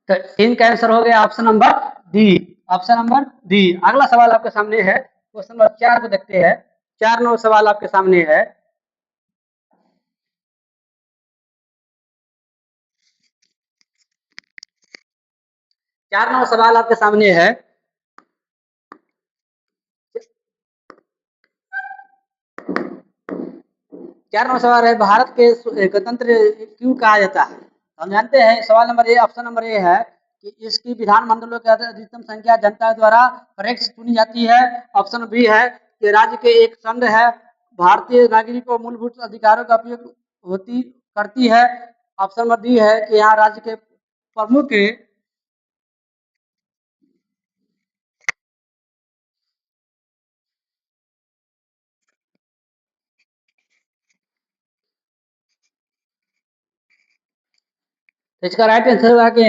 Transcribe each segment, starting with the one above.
तो 3 का आंसर हो गया option number D. Option number D. अगला सवाल आपके सामने है, क्वेश्चन नंबर 4 को देखते हैं। 4 नंबर सवाल आपके सामने है। चार नंबर सवाल आपके सामने है। 4 नंबर सवाल है, भारत के गणतंत्र क्यों कहा जाता है? हम जानते हैं सवाल number A, option number A है कि इसकी विधानमंडलों की अधिकतम संख्या जनता द्वारा प्रत्यक्ष चुनी जाती है। ऑप्शन बी है कि राज्य के एक संघ है, भारतीय नागरिकों को मूलभूत अधिकारों का उपयोग होती करती है। ऑप्शन नंबर डी है कि यहाँ राज्य के प्रमुख तो इसका राइट आंसर होगा कि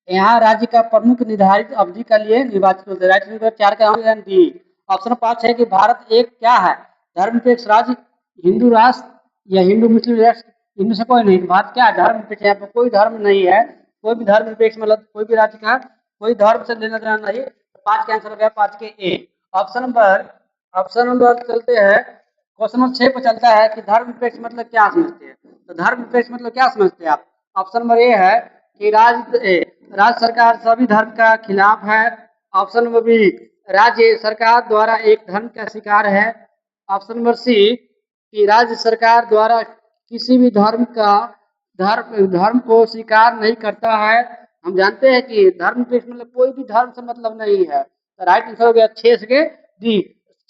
यहाँ राज्य का प्रमुख निर्धारित अवधि के लिए निर्वाचित होते हैं। राइट आंसर 4 का होगा डी। ऑप्शन 5 है कि भारत एक क्या है? धर्मनिरपेक्ष राज्य, हिंदू राष्ट्र या हिंदू मुस्लिम राष्ट्र? इनमें से कोई नहीं। भारत क्या है? धर्मनिरपेक्ष। यहाँ पर कोई धर्म नहीं है, कोई भी धर्मनिरपेक्ष मतलब कोई भी राज्य का कोई धर्म से लेना देना नहीं। 5 का आंसर हो गया 5 के ए। ऑप्शन नंबर चलते हैं, क्वेश्चन नंबर 6 पर चलता है कि धर्मनिरपेक्ष मतलब क्या समझते हैं? तो धर्मनिरपेक्ष मतलब क्या समझते हैं आप? ऑप्शन नंबर ए है कि राज्य सरकार सभी धर्म का खिलाफ है। ऑप्शन नंबर बी, राज्य सरकार द्वारा एक धर्म का शिकार है। ऑप्शन नंबर सी कि राज्य सरकार द्वारा किसी भी धर्म को स्वीकार नहीं करता है। हम जानते हैं कि धर्म मतलब कोई भी धर्म से मतलब नहीं है। तो राइट आंसर हो गया 6 के डी,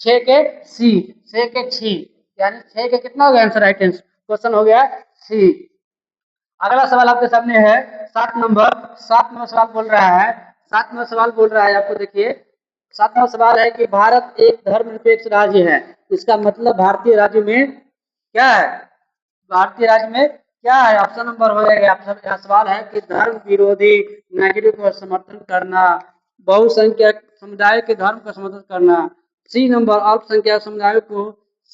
6 के सी, 6 के छी, यानी 6 के कितना हो गया आंसर? राइट आंसर क्वेश्चन हो गया सी। अगला सवाल आपके सामने है 7 नंबर सवाल बोल रहा है। 7 नंबर सवाल बोल रहा है, आपको देखिए 7 नंबर सवाल है कि भारत एक धर्मनिरपेक्ष राज्य है, इसका मतलब भारतीय राज्य में क्या है? भारतीय राज्य में क्या है? ऑप्शन नंबर हो जाएगा। आपका सवाल है कि धर्म विरोधी नागरिकों को समर्थन करना, बहुसंख्यक समुदाय के धर्म का समर्थन करना, सी नंबर अल्पसंख्यक समुदायों को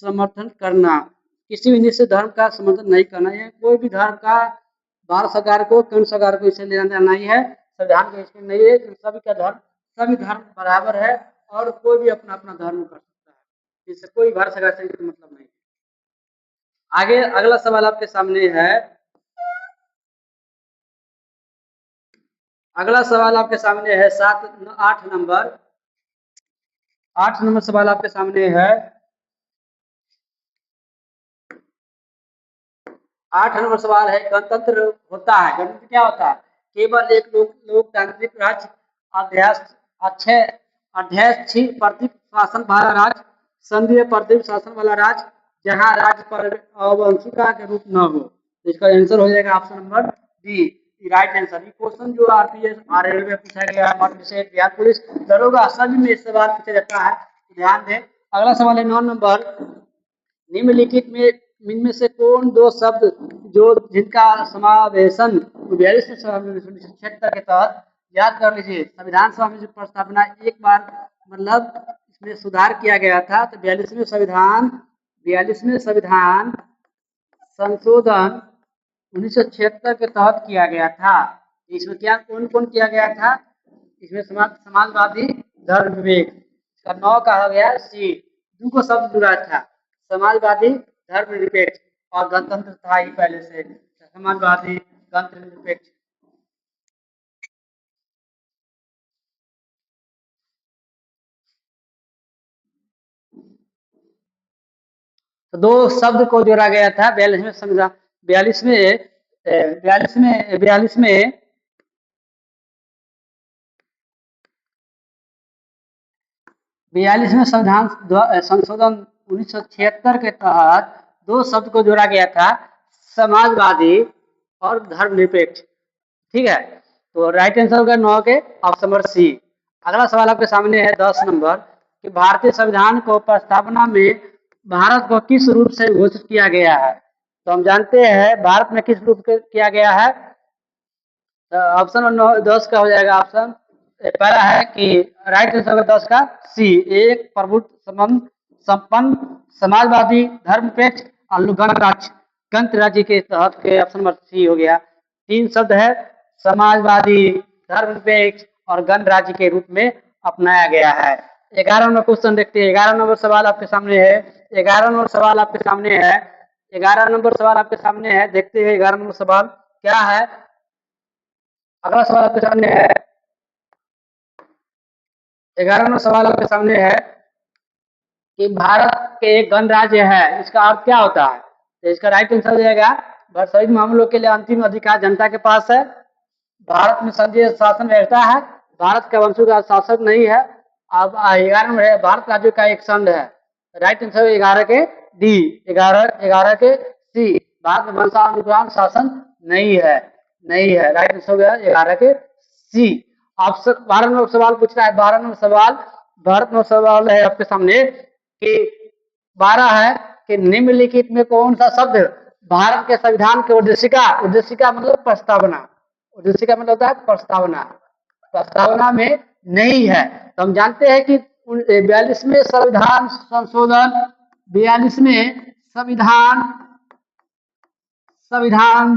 समर्थन करना, किसी भी निश्चित धर्म का समर्थन नहीं करना। है कोई भी धर्म का भारत सरकार को, केंद्र सरकार को इसे लेना देना नहीं है, संविधान को इसमें नहीं है। सभी धर्म बराबर है और कोई भी अपना अपना धर्म कर सकता है, इससे कोई भारत सरकार से मतलब नहीं है। आगे अगला सवाल आपके सामने है। अगला सवाल आपके सामने है 8 नंबर सवाल आपके सामने है। 8 नंबर सवाल है, गणतंत्र होता है, गणतंत्र क्या होता है? केवल एक लोकतांत्रिक राज्य, अध्यक्ष प्रतीक शासन वाला राज्य, संघीय प्रतीक शासन वाला राज्य, जहां राज्य पर अवंशिका के रूप न हो। इसका आंसर हो जाएगा option number D, right answer. ये क्वेश्चन जो आरपीएस और रेलवे पूछा गया, बिहार पुलिस, दरोगा सभी में सवाल पूछा जाता है, ध्यान दें। अगला सवाल है 9 नंबर, निम्नलिखित में इनमें से कौन दो शब्द जो जिनका समावेशन 42 के तहत, याद कर लीजिए संविधान सभा में जो प्रस्तावना एक बार मतलब इसमें सुधार किया गया था, तो 42वें संविधान संशोधन 1976 के तहत किया गया था। इसमें क्या कौन कौन किया गया था? इसमें समाजवादी धर्म विवेक का 9 कहा गया सी, दो को शब्द जुड़ा था, समाजवादी धर्म निरपेक्ष और गणतंत्र था ही पहले से, समाजवादी गणतंत्र निरपेक्ष। तो दो शब्द को जोड़ा गया था 42वें संविधान, 42वें संविधान संशोधन 1976 के तहत दो शब्द को जोड़ा गया था, समाजवादी और धर्मनिरपेक्ष। ठीक है, तो राइट आंसर होगा 9 के ऑप्शन नंबर सी। अगला सवाल आपके सामने है 10 नंबर कि भारतीय संविधान को प्रस्तावना में भारत को किस रूप से घोषित किया गया है? तो हम जानते हैं भारत में किस रूप से किया गया है। ऑप्शन नंबर 10 का हो जाएगा ऑप्शन पहला है कि राइट आंसर होगा 10 का सी, एक प्रभुत्व संपन्न समाजवादी धर्मनिरपेक्ष और गणराज्य के तहत के ऑप्शन नंबर सी हो गया। 3 शब्द है समाजवादी, धर्मनिरपेक्ष और गणराज्य के रूप में अपनाया गया है। 11 नंबर क्वेश्चन देखते हैं। 11 नंबर सवाल आपके सामने है। 11 नंबर सवाल आपके सामने है। 11 नंबर सवाल आपके सामने है। देखते हैं 11 नंबर सवाल क्या है। अगला सवाल आपके सामने है। 11 नंबर सवाल आपके सामने है कि भारत के एक गणराज्य है, इसका अर्थ क्या होता है? तो इसका राइट आंसर हो जाएगा सभी मामलों के लिए अंतिम अधिकार जनता के पास है। भारत में संघीय शासन व्यवस्था है। भारत का वंशज का शासक नहीं है। अब 11 में है भारत राज्य का एक संघ है। राइट आंसर 11 के डी, 11 के सी। भारत में वंशानुक्रम शासन नहीं है, नहीं है। राइट आंसर हो गया 11 के सी। ऑप्शन 12 नंबर सवाल पूछ रहा है। 12 नंबर सवाल, 12 नंबर सवाल है आपके सामने कि 12 है कि निम्नलिखित में कौन सा शब्द भारत के संविधान के उद्देशिका मतलब प्रस्तावना, उद्देशिका मतलब होता है प्रस्तावना, प्रस्तावना में नहीं है। तो हम जानते हैं कि 42वें संविधान संशोधन, 42वें संविधान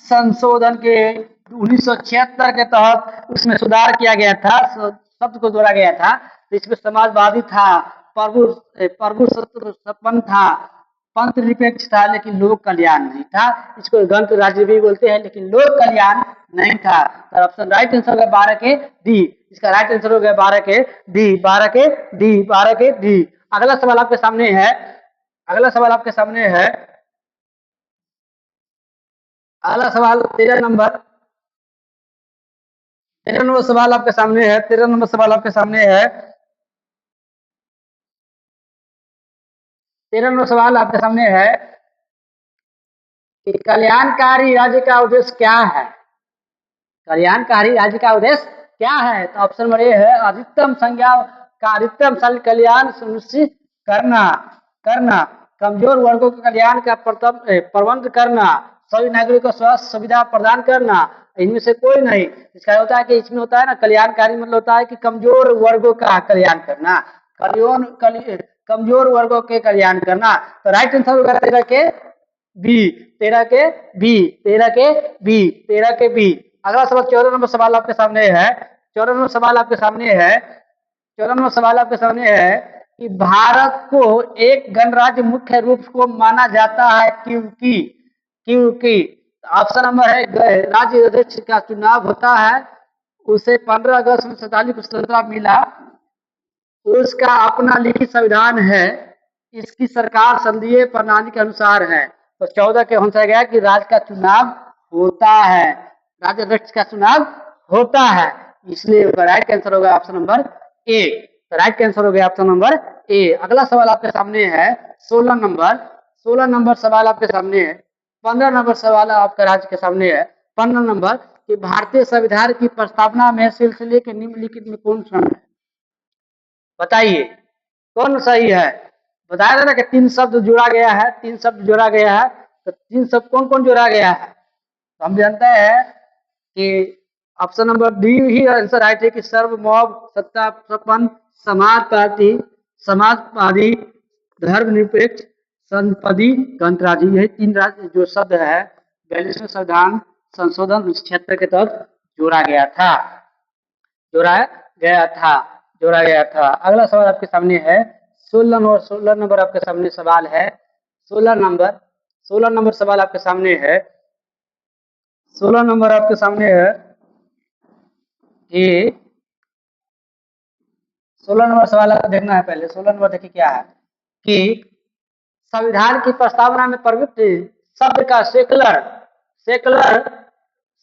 संशोधन के 1976 के तहत उसमें सुधार किया गया था, शब्द को जोड़ा गया था। तो इसमें समाजवादी था, प्रभुसत्तापन था, पंथ निरपेक्ष था, लेकिन लोक कल्याण नहीं था। इसको गणतंत्र राज्य भी बोलते हैं, लेकिन लोक कल्याण नहीं था। तो ऑप्शन राइट आंसर हो गया 12 के डी। इसका राइट आंसर हो गया 12 के डी, 12 के डी, 12 के डी। अगला सवाल आपके सामने है। अगला सवाल आपके सामने है। अगला सवाल 13 नंबर, 13 नंबर सवाल आपके सामने है। 13 नंबर सवाल आपके सामने है। 13 नंबर सवाल आपके सामने है कि कल्याणकारी राज्य का उद्देश्य क्या है? कल्याणकारी राज्य का उद्देश्य क्या है? तो ऑप्शन नंबर ए है अधिकतम संख्या का अधिकतम कल्याण सुनिश्चित करना, कमजोर वर्गों के कल्याण का प्रबंध करना, सभी नागरिकों को स्वास्थ्य सुविधा प्रदान करना। इनमें से कोई नहीं। इसका होता है कि इसमें होता है ना कल्याणकारी मतलब होता है कि कमजोर वर्गों का कल्याण करना, कमजोर वर्गों के कल्याण करना। तो राइट आंसर होगा 13 के बी, 13 के बी, 13 के बी, 13 के बी। अगला सवाल 14 नंबर सवाल आपके सामने है। 14 नंबर सवाल आपके सामने है। 14 नंबर सवाल आपके सामने है कि भारत को एक गणराज्य मुख्य रूप को माना जाता है क्योंकि ऑप्शन नंबर है राज्य अध्यक्ष का चुनाव होता है, उसे 15 अगस्त 1947 को स्वतंत्रता मिला, उसका अपना लिखित संविधान है, इसकी सरकार संघीय प्रणाली के अनुसार है। तो 14 के होना गया कि राज्य का चुनाव होता है, राज्य अध्यक्ष का चुनाव होता है, इसलिए राइट आंसर होगा option number A. Right answer हो गया ऑप्शन नंबर ए। अगला सवाल आपके सामने है 16 नंबर, 16 नंबर सवाल आपके सामने है। 15 नंबर सवाल आपका राज्य के सामने है। 15 नंबर कि भारतीय संविधान की प्रस्तावना में सिलसिले के निम्नलिखित में कौन सा है? बताइए कौन सही है? बताया था ना कि 3 शब्द जोड़ा गया है, 3 शब्द जोड़ा गया है। तो 3 शब्द कौन कौन जोड़ा गया है? तो हम जानते हैं कि ऑप्शन नंबर डी ही आंसर राइट है कि सर्वमौम सत्ता संपन्न समाजवादी, धर्मनिरपेक्ष, संपदी, गणराज्य, यही 3 राज्य जो शब्द है 42वें संविधान संशोधन 1976 के तहत जोड़ा गया था, जोड़ा गया था, जोड़ा गया था। अगला सवाल आपके सामने है 16 नंबर आपके सामने सवाल है। 16 नंबर सवाल आपके सामने है। 16 नंबर आपके सामने है कि 16 नंबर सवाल आपको देखना है। पहले 16 नंबर देखिए क्या है कि संविधान की प्रस्तावना में प्रयुक्त शब्द का सेकुलर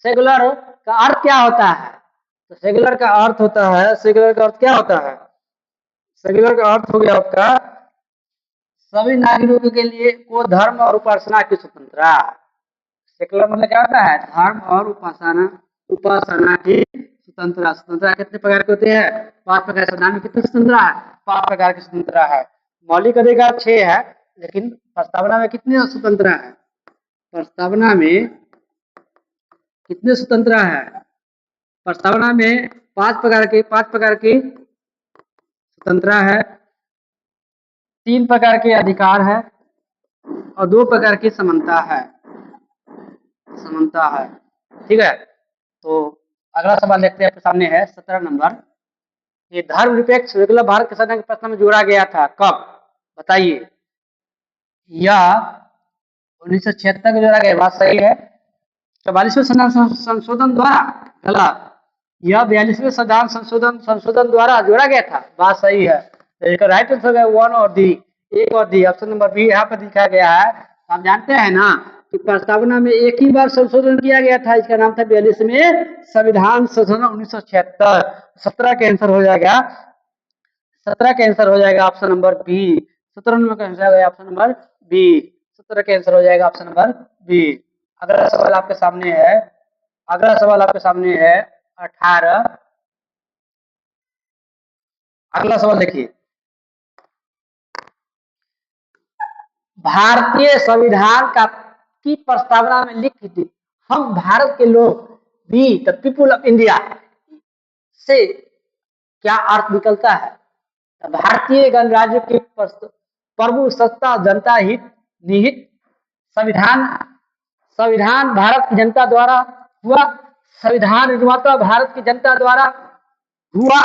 सेकुलर का अर्थ क्या होता है? तो सेकुलर का अर्थ होता है, सेकुलर का अर्थ क्या होता है? सेकुलर का अर्थ हो गया आपका सभी नागरिकों के लिए को धर्म और उपासना की स्वतंत्रता। सेकुलर मतलब क्या होता है? धर्म और उपासना की स्वतंत्रता। स्वतंत्रता कितने प्रकार के होते हैं? 5 प्रकार। संविधान में कितनी स्वतंत्रता है? 5 प्रकार की स्वतंत्रता है। मौलिक अधिकार 6 है, लेकिन प्रस्तावना में कितनी स्वतंत्रता है? प्रस्तावना में कितने स्वतंत्रता है? प्रस्तावना में 5 प्रकार की स्वतंत्रता है, 3 प्रकार के अधिकार है और 2 प्रकार की समानता है, ठीक है। तो अगला सवाल देखते हैं, आपके सामने है 17 नंबर। ये धर्मनिरपेक्ष विकल्प भारत के संविधान के प्रश्न में जोड़ा गया था कब, बताइए। या 1976 को जोड़ा गया, बात सही है। 44वें संविधान संशोधन द्वारा, गलत। यह 42वें संविधान संशोधन द्वारा जोड़ा गया था, बात सही है। तो इसका राइट आंसर है वन और डी, एक और डी, ऑप्शन नंबर बी यहाँ पर दिखा गया है। आप जानते हैं ना कि प्रस्तावना में एक ही बार संशोधन किया गया था, इसका नाम था 42वें संविधान संशोधन 1976। 17 का आंसर हो जाएगा, 17 का आंसर हो जाएगा ऑप्शन नंबर बी। 17 नंबर का आंसर हो जाएगा ऑप्शन नंबर बी। 17 का आंसर हो जाएगा ऑप्शन नंबर बी। अगला सवाल आपके सामने है, अगला सवाल आपके सामने है 18। अगला सवाल देखिए, भारतीय संविधान का की प्रस्तावना में लिखी थी हम भारत के लोग, we the people of India से क्या अर्थ निकलता है? भारतीय गणराज्य की प्रभु सत्ता जनता हित निहित संविधान, संविधान भारत की जनता द्वारा हुआ, संविधान निर्माता भारत की जनता द्वारा हुआ,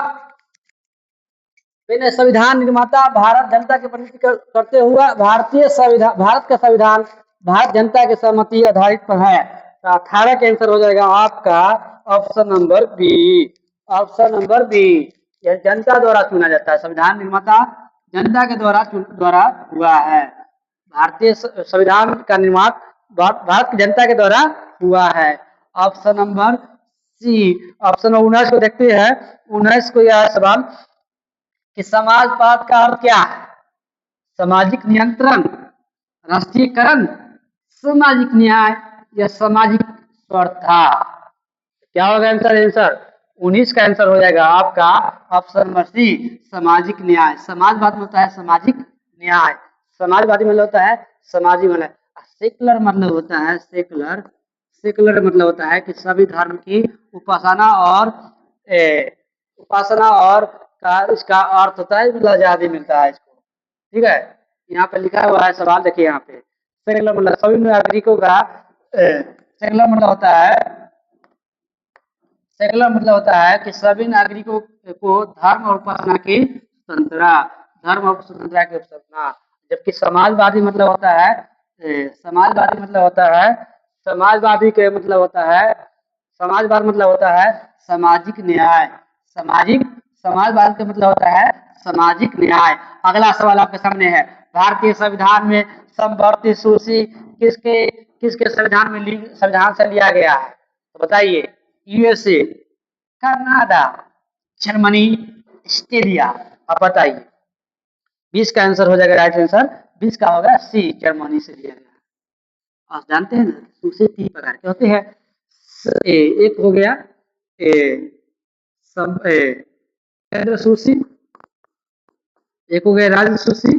मैंने संविधान निर्माता भारत जनता के प्रति करते हुआ, भारतीय संविधान, भारत का संविधान भारत जनता के सहमति आधारित पर है। तो 18 का आंसर हो जाएगा आपका option number B, option number B. यह जनता द्वारा चुना जाता है, संविधान निर्माता जनता के द्वारा हुआ है। भारतीय संविधान का निर्माण भारत की जनता के द्वारा हुआ है। Option number C. Option number 19 को देखते हैं। 19 को यह सवाल कि समाजवाद का अर्थ क्या है? सामाजिक नियंत्रण, राष्ट्रीयकरण, सामाजिक न्याय या सामाजिक स्पर्धा? क्या होगा आंसर? आंसर 19 का आंसर हो जाएगा आपका ऑप्शन नंबर सी, सामाजिक न्याय। समाजवाद में होता है सामाजिक न्याय, समाजवादी मतलब होता है सामाजिक, मतलब सेकुलर मतलब होता है सेकुलर, सेकुलर मतलब होता है कि सभी धर्म की उपासना और उपासना और का इसका अर्थ होता है मतलब आजादी मिलता है इसको, ठीक है। यहाँ पे लिखा हुआ है सवाल देखिए, यहाँ पे सेकुलर मतलब सभी नागरिकों का, सेकुलर मतलब होता है, सेकुलर मतलब होता है कि सभी नागरिकों को धर्म और उपासना की स्वतंत्रता, धर्म और स्वतंत्रता की उपासना। जबकि समाजवादी मतलब होता है, समाजवादी मतलब होता है, समाजवादी के मतलब होता है, समाजवाद मतलब होता है सामाजिक न्याय, सामाजिक, समाजवाद का मतलब होता है सामाजिक न्याय। अगला सवाल आपके सामने है, भारतीय संविधान में समवर्ती सूची किसके किसके संविधान में संविधान से लिया गया है? तो बताइए। USA, Canada, Germany, Australia? आप बताइए। 20 का आंसर हो जाएगा राइट आंसर, 20 का होगा सी, जर्मनी से लिया गया। आप जानते हैं ना सूची 3 प्रकार के होते हैं। एक हो गया केंद्र सूची, एक हो गया राज्य सूची,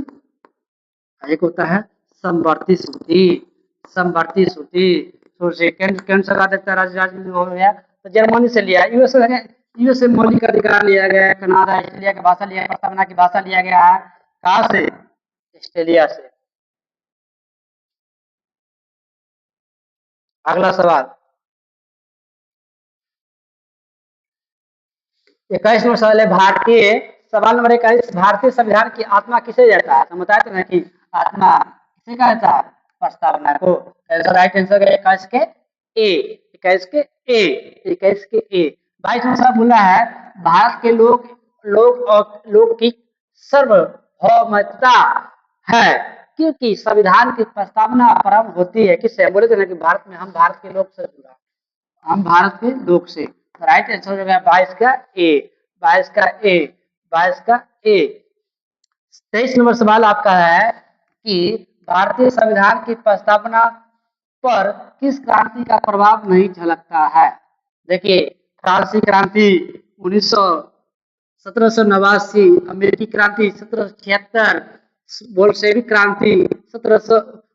एक होता है समवर्ती सूची, समवर्ती सूची। केंद्र सरकार देखता है, राज्य हो गया तो जर्मनी से लिया, यूएसए मौलिक अधिकार लिया गया है, कनाडा ऑस्ट्रेलिया की भाषा लिया, प्रस्तावना की भाषा लिया गया है कहाँ से? ऑस्ट्रेलिया से। अगला सवाल 21 नंबर सवाल है, भारतीय सवाल नंबर 21, भारतीय संविधान की आत्मा किसे जाता है? तो बताया तो कि आत्मा किसे कहा जाता है? प्रस्तावना को। राइट आंसर है 21 के ए, 21 के ए, 21 के ए। 22 नंबर बोला है, भारत के लोग की सार्वभौमता है क्योंकि संविधान की प्रस्तावना प्रारंभ होती है किससे? बोले थे ना कि भारत में हम भारत के लोग से जुड़ा, हम भारत के लोग से। राइट आंसर हो गया 22 का ए, 22 का ए, 22 का ए। 23 नंबर सवाल आपका है कि भारतीय संविधान की प्रस्तावना पर किस क्रांति का प्रभाव नहीं झलकता है? देखिए, फ्रांसी क्रांति 1789, अमेरिकी क्रांति 1776, बोल्शेविक क्रांति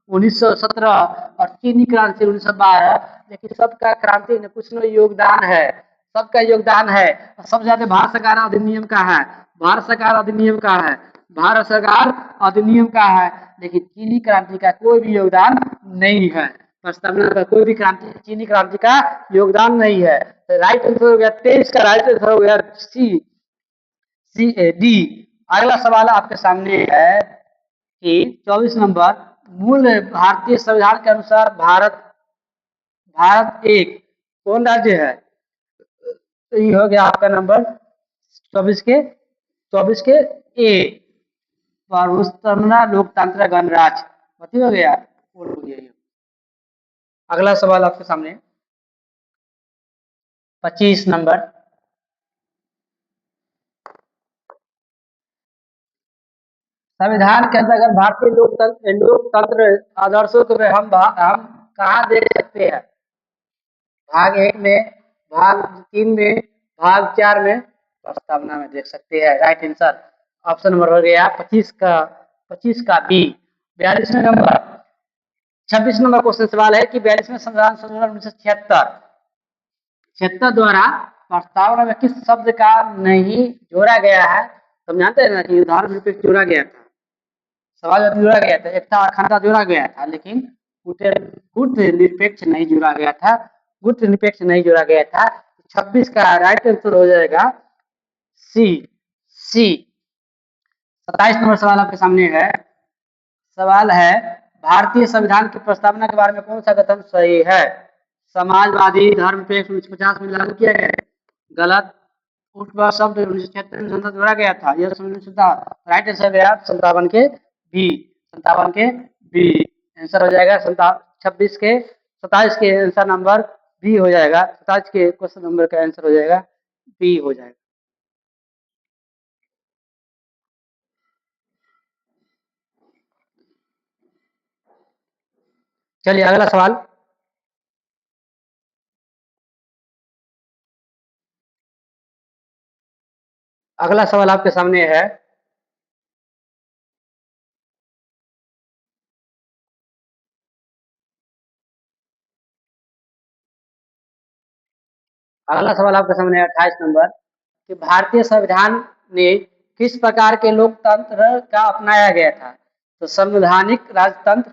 1917 और चीनी क्रांति 1912। लेकिन सबका क्रांति में कुछ न योगदान है, सबका योगदान है। सबसे ज्यादा भारत सरकार अधिनियम का है, भारत सरकार अधिनियम का है, भारत सरकार अधिनियम का है, लेकिन चीनी क्रांति का कोई भी योगदान नहीं है। प्रस्तावना का कोई भी क्रांति चीनी क्रांति का योगदान नहीं है। तो राइट आंसर हो गया 23 का राइट आंसर हो गया डी। अगला सवाल आपके सामने है कि 24 नंबर, मूल भारतीय संविधान के अनुसार भारत भारत एक कौन राज्य है? तो ये हो गया आपका नंबर 24 के ए, सर्वोत्तम लोकतंत्र गणराज्य बती हो गया। अगला सवाल आपके सामने 25 नंबर, संविधान के अंतर्गत भारतीय लोकतंत्र आदर्शों को हम कहाँ देख सकते हैं? भाग 1 में, भाग 3 में, भाग 4 में, प्रस्तावना में देख सकते हैं। राइट आंसर ऑप्शन नंबर हो गया 25 का बी। 42वें नंबर, 26 नंबर क्वेश्चन सवाल है कि 42वें संविधान संशोधन 1976 द्वारा प्रस्तावना में किस शब्द का नहीं जोड़ा गया है? तो हम जानते हैं ना कि धर्मनिरपेक्ष जोड़ा गया था, समाजवादी जोड़ा गया था, एकता अखंडता जोड़ा गया था, लेकिन गुट निरपेक्ष नहीं जोड़ा गया था। गुट निरपेक्ष नहीं जोड़ा गया था। 26 का राइट आंसर हो जाएगा सी। 27 नंबर सवाल आपके सामने है। सवाल है, भारतीय संविधान की प्रस्तावना के बारे में कौन सा कथन सही है? समाजवादी धर्मनिरपेक्ष 1950 में लागू किया गया, गलत। उठ शब्द 1976 में संसद जोड़ा गया था, यह राइट आंसर गया 57 के बी। 57 के बी आंसर हो जाएगा। 27 के 27 के आंसर नंबर बी हो जाएगा। 27 के क्वेश्चन नंबर का आंसर हो जाएगा बी हो जाएगा। चलिए अगला सवाल, अगला सवाल आपके सामने है। अगला सवाल आपके सामने है 28 नंबर, कि भारतीय संविधान ने किस प्रकार के लोकतंत्र का अपनाया गया था? तो संवैधानिक राजतंत्र,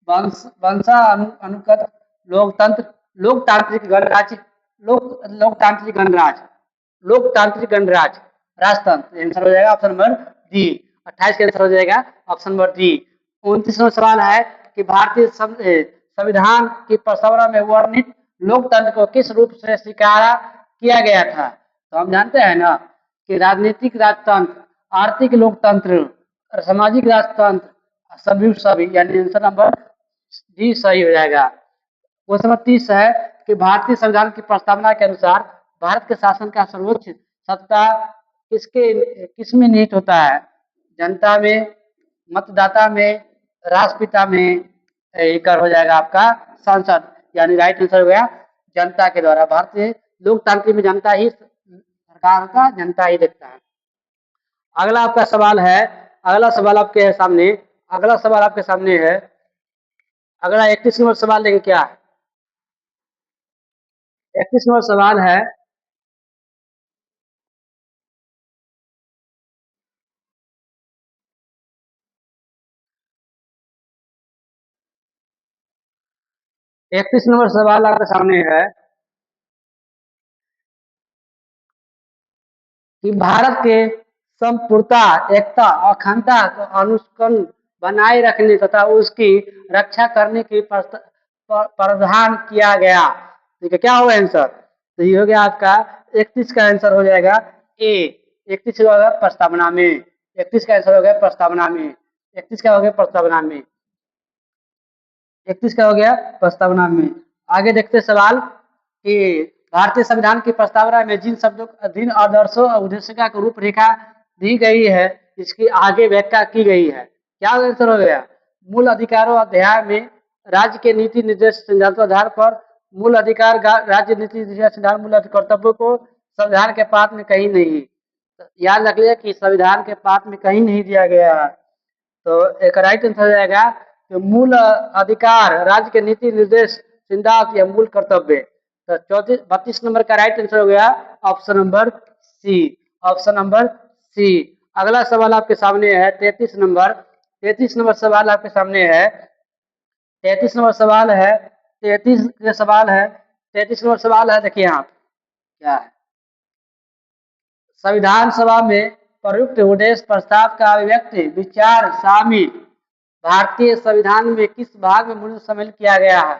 वंशानुगत लोकतंत्र, लोकतांत्रिक गणराज्य, लोकतांत्रिक गणराज्य, लोकतांत्रिक गणराज्य, राजतंत्र। आंसर हो जाएगा ऑप्शन नंबर डी। 28 का आंसर हो जाएगा ऑप्शन नंबर डी। 29वां सवाल है कि भारतीय संविधान की प्रस्तावना में वर्णित लोकतंत्र को किस रूप से स्वीकार किया गया था? तो हम जानते हैं ना कि राजनीतिक राजतंत्र, आर्थिक लोकतंत्र, सामाजिक राजतंत्र, सभी यानी आंसर नंबर डी सही हो जाएगा। क्वेश्चन नंबर 30 है कि भारतीय संविधान की प्रस्तावना के अनुसार भारत के शासन का सर्वोच्च सत्ता किसमें निहित होता है? जनता में, मतदाता में, राष्ट्रपिता में, एक हो जाएगा आपका संसद, यानी राइट आंसर हो गया जनता के द्वारा। भारतीय लोकतांत्रिक में जनता ही सरकार का जनता ही देखता है। अगला आपका सवाल है, अगला सवाल आपके सामने, अगला सवाल आपके सामने है। अगला 31 नंबर सवाल लेके क्या है? 31 नंबर सवाल है, इकतीस नंबर सवाल आपके सामने है कि भारत के संपूर्णता, एकता, अखंडता को अनुष्कण बनाए रखने तथा उसकी रक्षा करने की प्रावधान किया गया। ठीक है, क्या होगा आंसर? तो ये हो गया आपका 31 का आंसर हो जाएगा ए। 31 का होगा प्रस्तावना में। 31 का आंसर हो गया प्रस्तावना में। 31 का हो गया प्रस्तावना में। 31 का हो गया प्रस्तावना में। आगे देखते सवाल कि भारतीय संविधान की प्रस्तावना में जिन शब्दों, जिन आदर्शों और उद्देशिका को रूपरेखा दी गई है, इसकी आगे व्याख्या की गई है। क्या आंसर हो गया? मूल अधिकारों अध्याय में राज्य के नीति निर्देश सिद्धांतों आधार पर मूल अधिकार, राज्य नीति निर्देश सिद्धांत, मूल कर्तव्यों को संविधान के पाठ में कहीं नहीं, याद रख लिया कि संविधान के पाठ में कहीं नहीं दिया गया है। तो एक राइट आंसर हो जाएगा तो मूल अधिकार, राज्य के नीति निर्देश सिद्धांत या मूल कर्तव्य। तो 32 नंबर का राइट आंसर हो गया option number C. Option number C. अगला सवाल आपके सामने है 33 नंबर। 33 नंबर सवाल आपके सामने है। 33 नंबर सवाल है, 33 के सवाल है, 33 नंबर सवाल है, देखिए यहाँ क्या है। संविधान सभा में प्रयुक्त उद्देश्य प्रस्ताव का अभिव्यक्ति विचार शामिल भारतीय संविधान में किस भाग में मूल शामिल किया गया है?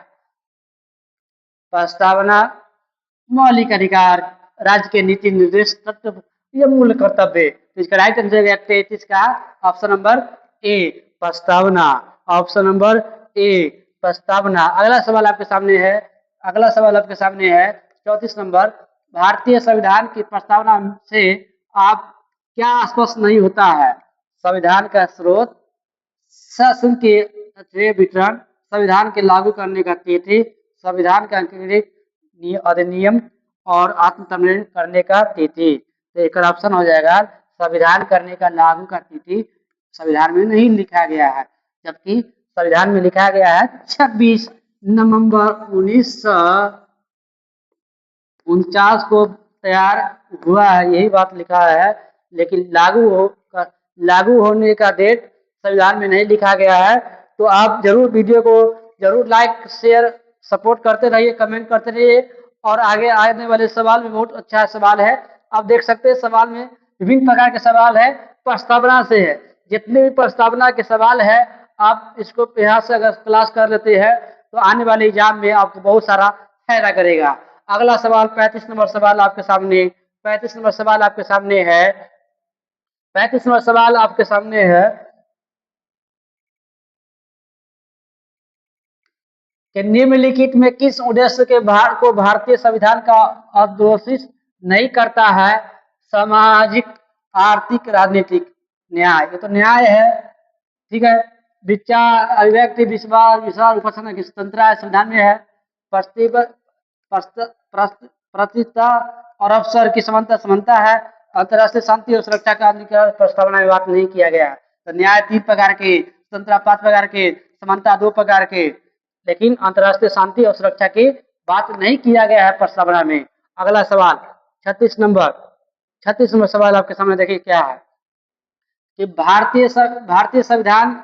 प्रस्तावना, मौलिक अधिकार, राज्य के नीति निर्देश तत्व या मूल कर्तव्य। तो इसका राइट आंसर है 33 का ऑप्शन नंबर ए प्रस्तावना। ऑप्शन नंबर ए प्रस्तावना। अगला सवाल आपके सामने है, अगला सवाल आपके सामने है 34 नंबर। भारतीय संविधान की प्रस्तावना से आप क्या स्पष्ट नहीं होता है? संविधान का स्रोत, शासन के वितरण, संविधान के लागू करने का तिथि, संविधान का अधिनियम और आत्मसम्मेलन करने का तिथि। तो एक ऑप्शन हो जाएगा संविधान करने का लागू का तिथि संविधान में नहीं लिखा गया है, जबकि संविधान में लिखा गया है 26 नवंबर 1949 को तैयार हुआ है, यही बात लिखा है। लेकिन लागू होने का डेट संविधान में नहीं लिखा गया है। तो आप जरूर वीडियो को जरूर लाइक शेयर सपोर्ट करते रहिए, कमेंट करते रहिए। और आगे आने वाले सवाल में बहुत अच्छा सवाल है, आप देख सकते हैं सवाल में विभिन्न प्रकार के सवाल है, प्रस्तावना से है। जितने भी प्रस्तावना के सवाल है आप इसको यहाँ से अगर क्लास कर लेते हैं तो आने वाले एग्जाम में आपको बहुत सारा फायदा करेगा। अगला सवाल 35 नंबर सवाल आपके सामने, 35 नंबर सवाल आपके सामने है, 35 नंबर सवाल आपके सामने है कि निम्नलिखित में किस उद्देश्य के को भारतीय संविधान का अवशोषित नहीं करता है? सामाजिक, आर्थिक, राजनीतिक न्याय। ये तो न्याय है, ठीक है। विचार, अभिव्यक्ति, विश्वास, विश्वास, उपासना की स्वतंत्रता संविधान में है। प्रतिष्ठा और अवसर की समानता समानता है। अंतर्राष्ट्रीय शांति और सुरक्षा का अधिकार प्रस्तावना में बात नहीं किया गया। तो न्याय 3 प्रकार के, स्वतंत्रता 5 प्रकार के, समानता 2 प्रकार के, लेकिन अंतर्राष्ट्रीय शांति और सुरक्षा की बात नहीं किया गया है प्रस्तावना में। अगला सवाल 36 नंबर, 36 नंबर सवाल आपके सामने देखिए क्या है कि भारतीय संविधान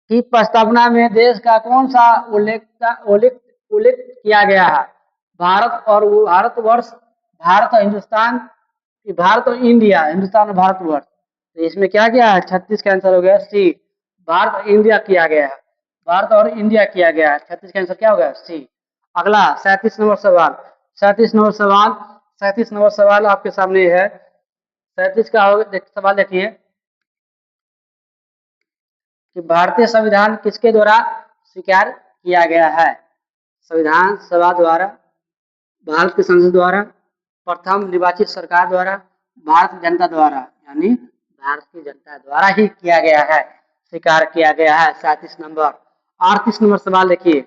की प्रस्तावना में देश का कौन सा उल्लेख किया गया है? भारत और भारतवर्ष, भारत और हिंदुस्तान, भारत और इंडिया, हिंदुस्तान और भारतवर्ष। तो इसमें क्या गया है? 36 का आंसर हो गया सी, भारत और इंडिया किया गया है, भारत और इंडिया किया गया है। 36 का आंसर क्या होगा? सी। अगला 37 नंबर सवाल, 37 नंबर सवाल, 37 नंबर सवाल आपके सामने है। 37 का सवाल देखिए कि भारतीय संविधान किसके द्वारा स्वीकार किया गया है? संविधान सभा द्वारा, भारत की संसद द्वारा, प्रथम निर्वाचित सरकार द्वारा, भारत जनता द्वारा। यानी भारत की जनता द्वारा ही किया गया है, स्वीकार किया गया है। 37 नंबर। 38 नंबर सवाल देखिए,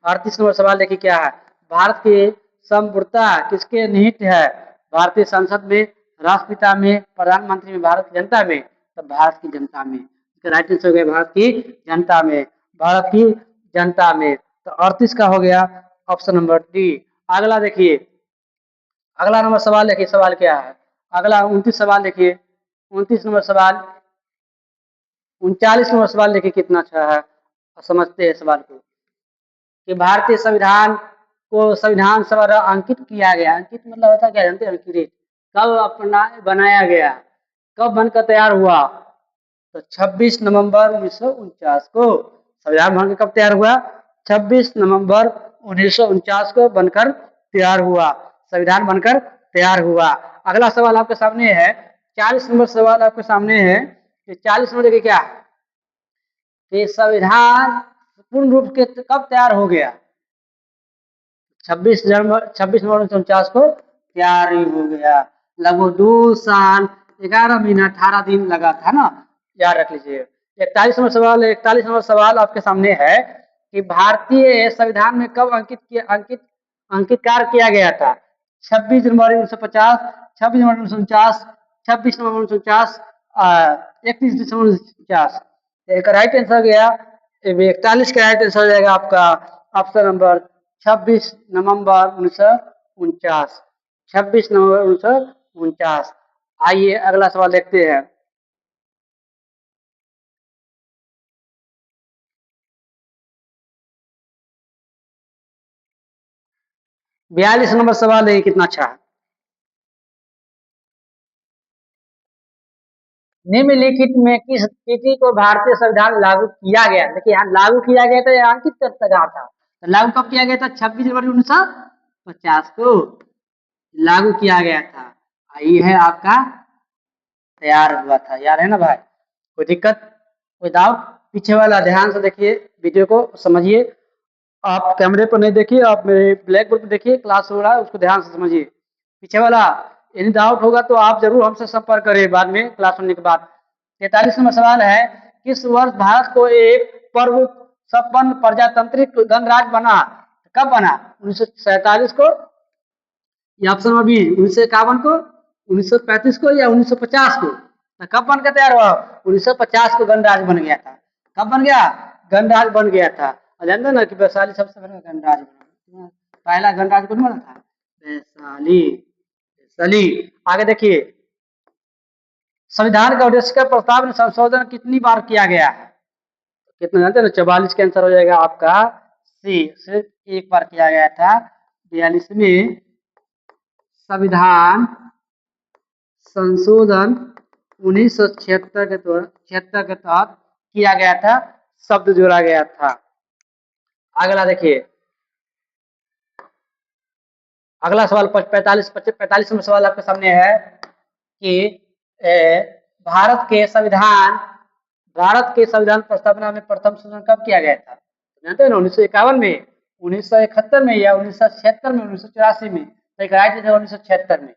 38 नंबर सवाल देखिए क्या है? भारत की संप्रभुता किसके निहित है? भारतीय संसद में, राष्ट्रपिता में, प्रधानमंत्री में, भारत की जनता में? तो भारत की जनता में। इसका राइट आंसर हो गया भारत की जनता में, भारत की जनता में। तो 38 का हो गया ऑप्शन नंबर डी। अगला देखिए, अगला नंबर सवाल देखिए, सवाल क्या है? अगला 29 सवाल देखिए, 29 नंबर सवाल, 39 नंबर सवाल देखिए कितना अच्छा है, समझते हैं सवाल को कि भारतीय संविधान को संविधान सभा द्वारा अंकित किया गया। अंकित मतलब होता क्या जानते हैं? अंकित। कब अपना बनाया गया, कब बनकर तैयार हुआ? तो 26 नवंबर 1949 को संविधान बनकर कब तैयार हुआ? 26 नवंबर 1949 को बनकर तैयार हुआ, संविधान बनकर तैयार हुआ। अगला सवाल आपके सामने है, 40 नंबर सवाल आपके सामने है कि 40 नंबर देखिए क्या है कि संविधान पूर्ण रूप के कब तैयार हो गया? 26 नवंबर 1949 को तैयार ही हो गया। लगभग 2 साल 11 महीना 18 दिन लगा था ना, याद रख लीजिए। 41 नंबर सवाल, 41 नंबर सवाल आपके सामने है कि भारतीय संविधान में कब अंकितकार किया गया था? 26 जनवरी 1950, 26 जनवरी 1949, 26 नवंबर 1949, 31 दिसंबर 1949। एक राइट आंसर गया 41 का राइट आंसर हो जाएगा आपका ऑप्शन नंबर 26 नवंबर 1949, 26 नवंबर 1949। आइए अगला सवाल देखते हैं। 42 नंबर सवाल है, कितना अच्छा है। निम्नलिखित में किस तिथि को भारतीय संविधान लागू किया गया? देखिए यहाँ लागू किया गया था, यहाँ किस तक था, तो लागू कब किया गया था? 26 जनवरी 1950 को लागू किया गया था। ये है आपका तैयार हुआ था, यार है ना भाई? कोई दिक्कत, कोई डाउट? पीछे वाला ध्यान से देखिए, वीडियो को समझिए। आप कैमरे पर नहीं देखिए, आप मेरे ब्लैक बोर्ड पर देखिए, क्लास हो रहा है उसको ध्यान से समझिए। पीछे वाला यदि डाउट होगा तो आप जरूर हमसे संपर्क करें बाद में, क्लास होने के बाद। 43 नंबर सवाल है, किस वर्ष भारत को एक पर्व संपन्न प्रजातांत्रिक गणराज्य बना? कब बना? 1947 को, या ऑप्शन नंबर बी 1951 को, 1935 को, या 1950 को? तो कब बन के तैयार हुआ? 1950 को गणराज्य बन गया था। कब बन गया? गणराज्य बन गया था। और जानते ना कि वैशाली सबसे पहले गणराज्य बना, पहला गणराज्य कौन बना था? वैशाली। वैशाली। आगे देखिए, संविधान का उद्देश्य का प्रस्ताव में संशोधन कितनी बार किया गया है? कितना जानते हैं ना? 44 का आंसर हो जाएगा आपका सी, सिर्फ एक बार किया गया था। 42वें संविधान संशोधन 1976 के तहत किया गया था, शब्द जोड़ा गया था। अगला देखिए, अगला सवाल 45 नंबर सवाल आपके सामने है कि भारत के संविधान प्रस्तावना में प्रथम संशोधन कब किया गया था? जानते हैं ना? 1951 में, 1971 में, या 1976 में, 1984 में? तो एक राइट आंसर 1976 में,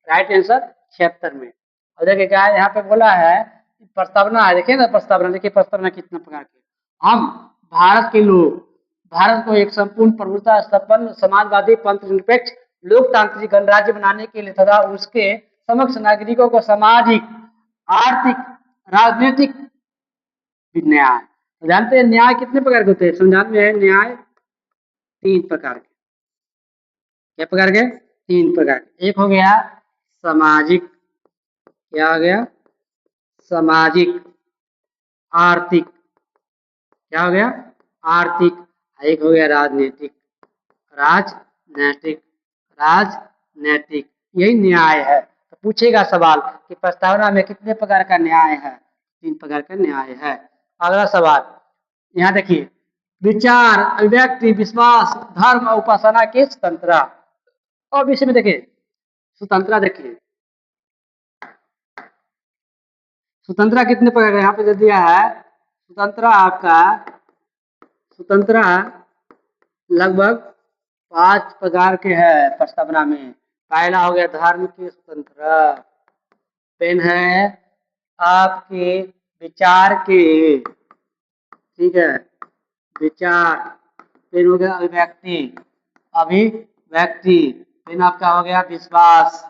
राइट आंसर 76 में। और देखिए क्या है यहाँ पे बोला है, प्रस्तावना है, देखिए ना प्रस्तावना, देखिए प्रस्तावना कितना प्रकार की। हम भारत के लोग भारत को एक संपूर्ण प्रभुता संपन्न समाजवादी पंथ निरपेक्ष लोकतांत्रिक गणराज्य बनाने के लिए तथा उसके समक्ष नागरिकों को सामाजिक, आर्थिक, राजनीतिक न्याय। तो जानते हैं न्याय कितने प्रकार के होते हैं? संविधान में है न्याय 3 प्रकार के। क्या प्रकार के? 3 प्रकार के। एक हो गया सामाजिक, क्या हो गया? सामाजिक। आर्थिक, क्या हो गया? आर्थिक। एक हो गया राजनीतिक, राजनैतिक। राजनैतिक, यही न्याय है। तो पूछेगा सवाल कि प्रस्तावना में कितने प्रकार का न्याय है? 3 प्रकार का न्याय है। अगला सवाल यहाँ देखिए, विचार, अभिव्यक्ति, विश्वास, धर्म और उपासना के स्वतंत्रता। और विषय में देखिए स्वतंत्रता, देखिए स्वतंत्रता कितने प्रकार का यहाँ पे दे दिया है। स्वतंत्रता आपका, स्वतंत्रता लगभग 5 प्रकार के है प्रस्तावना में। पहला हो गया धर्म की स्वतंत्रता, फिर है आपके विचार के, ठीक है, विचार। फिर हो गया अभिव्यक्ति, अभिव्यक्ति। फिर आपका हो गया विश्वास,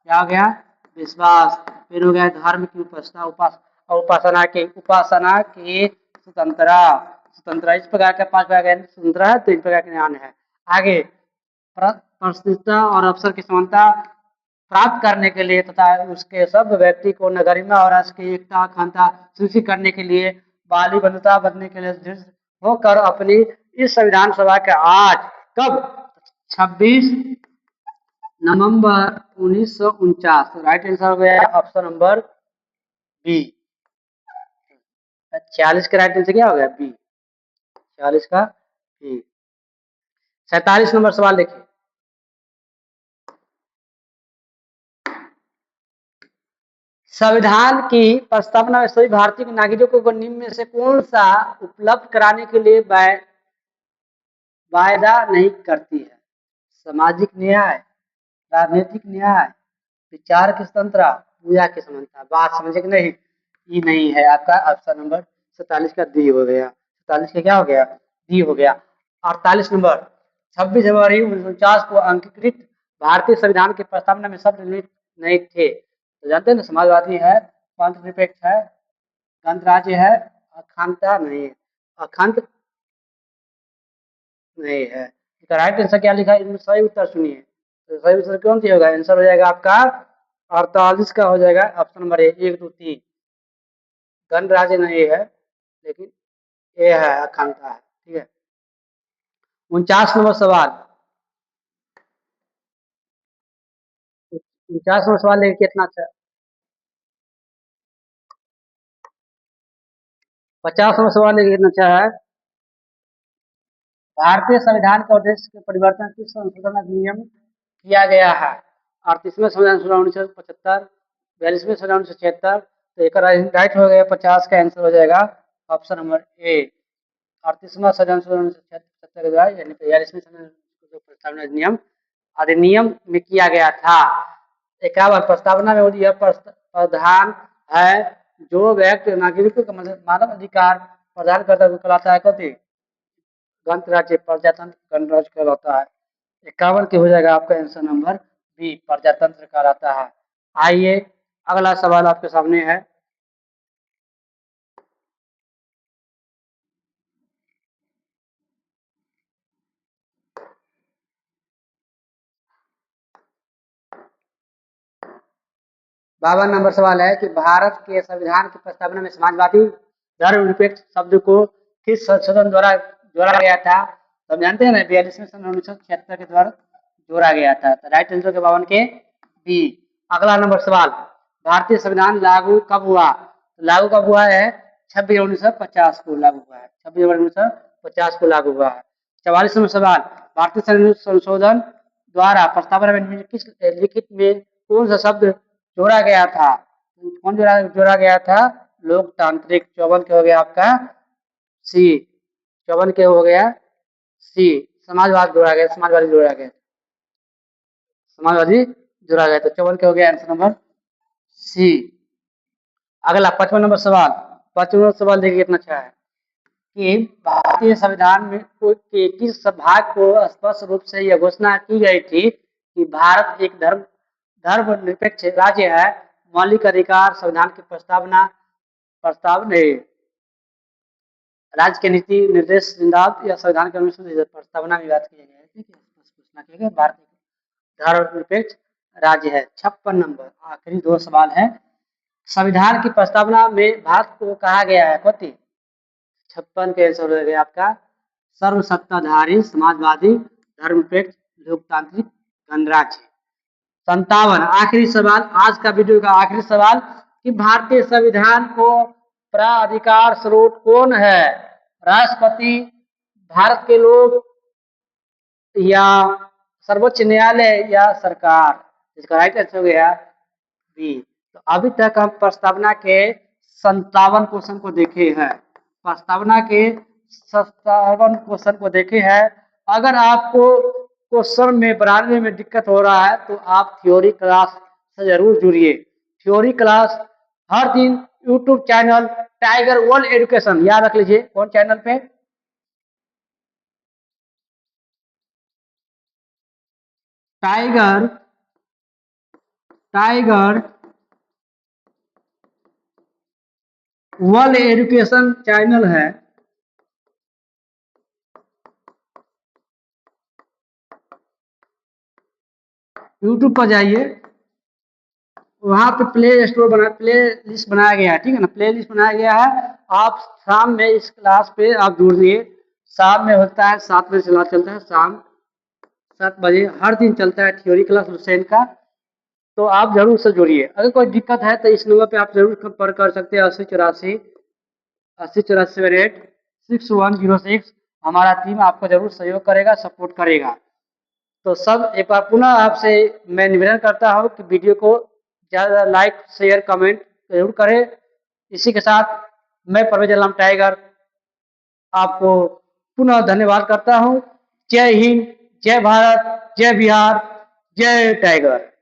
क्या हो गया? विश्वास। फिर हो गया धर्म की उपासना, उपासना की स्वतंत्रता। स्वतंत्रता इस प्रकार का 5 प्रकार का स्वतंत्रता है, 3 प्रकार के ज्ञान है। आगे प्रतिष्ठा और अवसर की समानता प्राप्त करने के लिए तथा उसके सब व्यक्ति को नगरिमा और राष्ट्र की एकता अखंडता सुनिश्चित करने के लिए बाली बंधुता बनने के लिए दृढ़ होकर अपनी इस संविधान सभा के आज, कब? 26 नवंबर 1949। राइट आंसर हो गया ऑप्शन नंबर बी। 46 का राइट आंसर क्या हो गया? बी। 46 का बी। 47 नंबर सवाल देखिए, संविधान की प्रस्तावना में सभी भारतीय नागरिकों को निम्न में से कौन सा उपलब्ध कराने के लिए वायदा नहीं करती है? सामाजिक न्याय, राजनीतिक न्याय, विचार की स्वतंत्रता, पूजा की समानता। बात समझे कि नहीं? ये नहीं है आपका ऑप्शन नंबर 47 का डी हो गया। 47 का क्या हो गया? डी हो गया। 48 नंबर, 26 जनवरी 1949 को अंगीकृत भारतीय संविधान की प्रस्तावना में शब्द नहीं थे। तो जानते हैं ना, समाजवादी है, पंथ निरपेक्ष है, गणराज्य है, अखंडता नहीं है, अखंड नहीं है। इसका राइट आंसर क्या लिखा है? इनमें सही उत्तर सुनिए। तो सही उत्तर कौन सी होगा? आंसर हो जाएगा आपका 48 का हो जाएगा ऑप्शन नंबर ए, 1, 2, 3। गणराज्य नहीं है, लेकिन ए है, अखंडता है। ठीक है। 49 नंबर सवाल, 49वां सवाल लेके कितना अच्छा, 50वां सवाल लेके कितना अच्छा है। भारतीय संविधान का उद्देश्य के परिवर्तन किस संशोधन अधिनियम किया गया है। 38वें संविधान संशोधन 1975, 42वें संविधान 1976। तो एक राइट हो गया, 50 का आंसर हो जाएगा ऑप्शन नंबर ए। 38वां संविधान संशोधन 1976 के द्वारा यानी 42वें संविधान प्रस्तावना अधिनियम में किया गया था। 51 प्रस्तावना में यह प्रावधान है जो व्यक्ति नागरिकों का मानव अधिकार प्रदान करता है कहलाता है कथी, गणराज्य प्रजातंत्र गणराज्य कहलाता है। 51 की हो जाएगा आपका आंसर नंबर बी, प्रजातंत्र कहलाता है। आइए अगला सवाल आपके सामने है। बावन नंबर सवाल है कि भारत के संविधान की प्रस्तावना में समाजवादी धर्मनिरपेक्ष शब्द को किस संशोधन द्वारा जोड़ा गया था। तो हम जानते हैं ना 42वें सन 1976 के द्वारा जोड़ा गया था। तो राइट आंसर के 52 के बी। अगला नंबर सवाल, भारतीय संविधान लागू कब हुआ। तो लागू कब हुआ है, 26 को लागू हुआ है, 26 को लागू हुआ है। 44 नंबर सवाल, भारतीय संशोधन द्वारा प्रस्तावना में किस लिखित में कौन सा शब्द जोड़ा गया था। कौन जोड़ा गया था, लोकतांत्रिक। 54 के हो गया आपका सी, 54 के हो गया सी। समाजवाद जोड़ा गया, समाजवादी जोड़ा गया, समाजवादी जोड़ा गया। तो 54 के हो गया आंसर नंबर सी। अगला 55 नंबर सवाल, 55 नंबर सवाल देखिए कितना अच्छा है कि भारतीय संविधान में के किस भाग को स्पष्ट रूप से यह घोषणा की गई थी कि भारत एक धर्मनिरपेक्ष राज्य है। मौलिक अधिकार संविधान की प्रस्ताव ने राज्य के नीति निर्देश सिद्धांत या संविधान के अनुसार प्रस्तावना में बात की गई है। ठीक है, घोषणा की गई भारत धर्मनिरपेक्ष राज्य है। 56 नंबर आखिरी दो सवाल है। संविधान की प्रस्तावना में भारत को कहा गया है कथी। 56 के आंसर हो गया आपका सर्वसत्ताधारी समाजवादी धर्मनिरपेक्ष लोकतांत्रिक गणराज्य। 57 आखिरी सवाल, आज का वीडियो का आखिरी सवाल कि भारतीय संविधान को प्राधिकार स्रोत कौन है, राष्ट्रपति, भारत के लोग या सर्वोच्च न्यायालय या सरकार। इसका राइट आंसर हो गया बी। तो अभी तक हम प्रस्तावना के 57 क्वेश्चन को देखे हैं, प्रस्तावना के 57 क्वेश्चन को देखे हैं। अगर आपको क्वेश्चन में बनाने में दिक्कत हो रहा है तो आप थ्योरी क्लास से जरूर जुड़िए। थ्योरी क्लास हर दिन YouTube channel tiger world education, याद रख लीजिए कौन चैनल पे, टाइगर वर्ल्ड एजुकेशन चैनल है। यूट्यूब पर जाइए, वहां पे प्ले लिस्ट बनाया गया है। ठीक है ना, प्ले लिस्ट बनाया गया है। आप शाम में इस क्लास पे आप जुड़िए। शाम में होता है 7 बजे चलता है, शाम 7 बजे हर दिन चलता है थ्योरी क्लास हुसैन का। तो आप जरूर से जुड़िए। अगर कोई दिक्कत है तो इस नंबर पे आप जरूर संपर्क कर सकते हैं, 8084 हमारा टीम आपको जरूर सहयोग करेगा, सपोर्ट करेगा। तो सब एक बार पुनः आपसे मैं निवेदन करता हूँ कि वीडियो को ज़्यादा लाइक शेयर कमेंट जरूर करें। इसी के साथ मैं परवेज आलम टाइगर आपको पुनः धन्यवाद करता हूँ। जय हिंद, जय भारत, जय बिहार, जय टाइगर।